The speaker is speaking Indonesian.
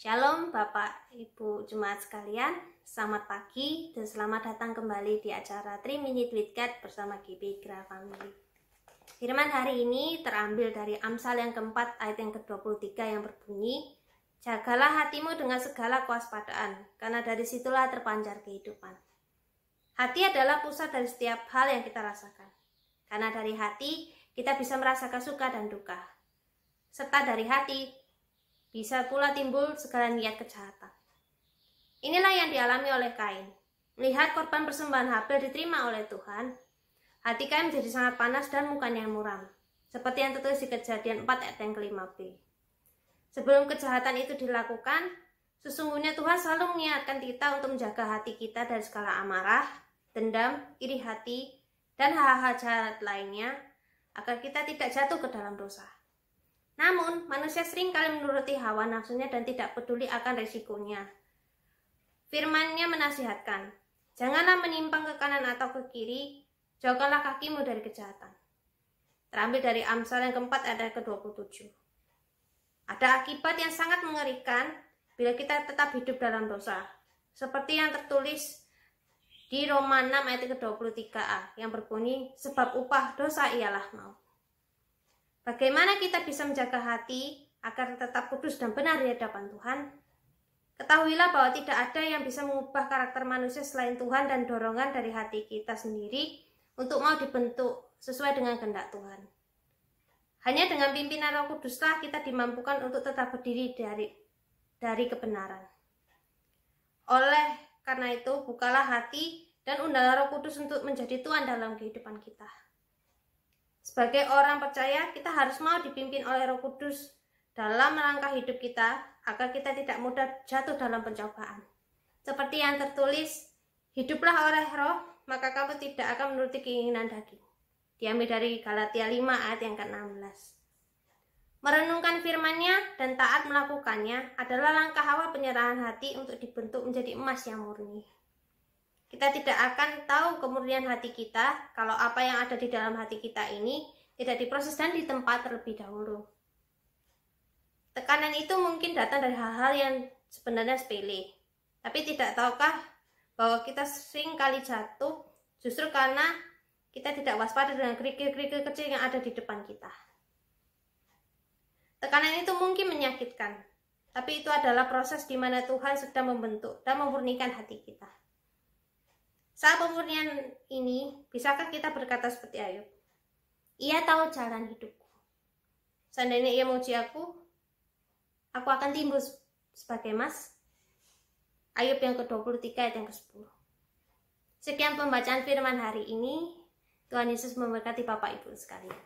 Shalom Bapak Ibu Jemaat sekalian, selamat pagi dan selamat datang kembali di acara 3 Minute with God bersama GB Gra Family. Firman hari ini terambil dari Amsal yang keempat ayat yang ke-23 yang berbunyi, jagalah hatimu dengan segala kewaspadaan, karena dari situlah terpancar kehidupan. Hati adalah pusat dari setiap hal yang kita rasakan, karena dari hati kita bisa merasakan suka dan duka, serta dari hati bisa pula timbul segala niat kejahatan. Inilah yang dialami oleh Kain. Melihat korban persembahan Habel diterima oleh Tuhan, hati Kain menjadi sangat panas dan mukanya muram, seperti yang tertulis di Kejadian 4 ayat yang ke-5b. Sebelum kejahatan itu dilakukan, sesungguhnya Tuhan selalu mengingatkan kita untuk menjaga hati kita dari segala amarah, dendam, iri hati, dan hal-hal jahat lainnya, agar kita tidak jatuh ke dalam dosa. Namun, manusia sering kali menuruti hawa nafsunya dan tidak peduli akan resikonya. Firman-Nya menasihatkan, janganlah menyimpang ke kanan atau ke kiri, jauhkanlah kakimu dari kejahatan. Terambil dari Amsal yang keempat ayat ke-27. Ada akibat yang sangat mengerikan bila kita tetap hidup dalam dosa, seperti yang tertulis di Roma 6 ayat ke-23a yang berbunyi, sebab upah dosa ialah maut. Bagaimana kita bisa menjaga hati agar tetap kudus dan benar di hadapan Tuhan? Ketahuilah bahwa tidak ada yang bisa mengubah karakter manusia selain Tuhan dan dorongan dari hati kita sendiri untuk mau dibentuk sesuai dengan kehendak Tuhan. Hanya dengan pimpinan Roh Kuduslah kita dimampukan untuk tetap berdiri dari kebenaran. Oleh karena itu, bukalah hati dan undanglah Roh Kudus untuk menjadi Tuhan dalam kehidupan kita. Sebagai orang percaya, kita harus mau dipimpin oleh Roh Kudus dalam langkah hidup kita, agar kita tidak mudah jatuh dalam pencobaan. Seperti yang tertulis, hiduplah oleh Roh, maka kamu tidak akan menuruti keinginan daging. Diambil dari Galatia 5 ayat yang ke-16. Merenungkan firman-Nya dan taat melakukannya adalah langkah awal penyerahan hati untuk dibentuk menjadi emas yang murni. Kita tidak akan tahu kemurnian hati kita kalau apa yang ada di dalam hati kita ini tidak diproses dan ditempa terlebih dahulu. Tekanan itu mungkin datang dari hal-hal yang sebenarnya sepele. Tapi tidak tahukah bahwa kita sering kali jatuh justru karena kita tidak waspada dengan kerikil-kerikil kecil yang ada di depan kita. Tekanan itu mungkin menyakitkan, tapi itu adalah proses di mana Tuhan sedang membentuk dan memurnikan hati kita. Saat pemurnian ini, bisakah kita berkata seperti Ayub? Ia tahu jalan hidupku. Seandainya ia memuji aku akan timbul sebagai emas. Ayub yang ke-23 ayat yang ke-10. Sekian pembacaan firman hari ini. Tuhan Yesus memberkati Bapak Ibu sekalian.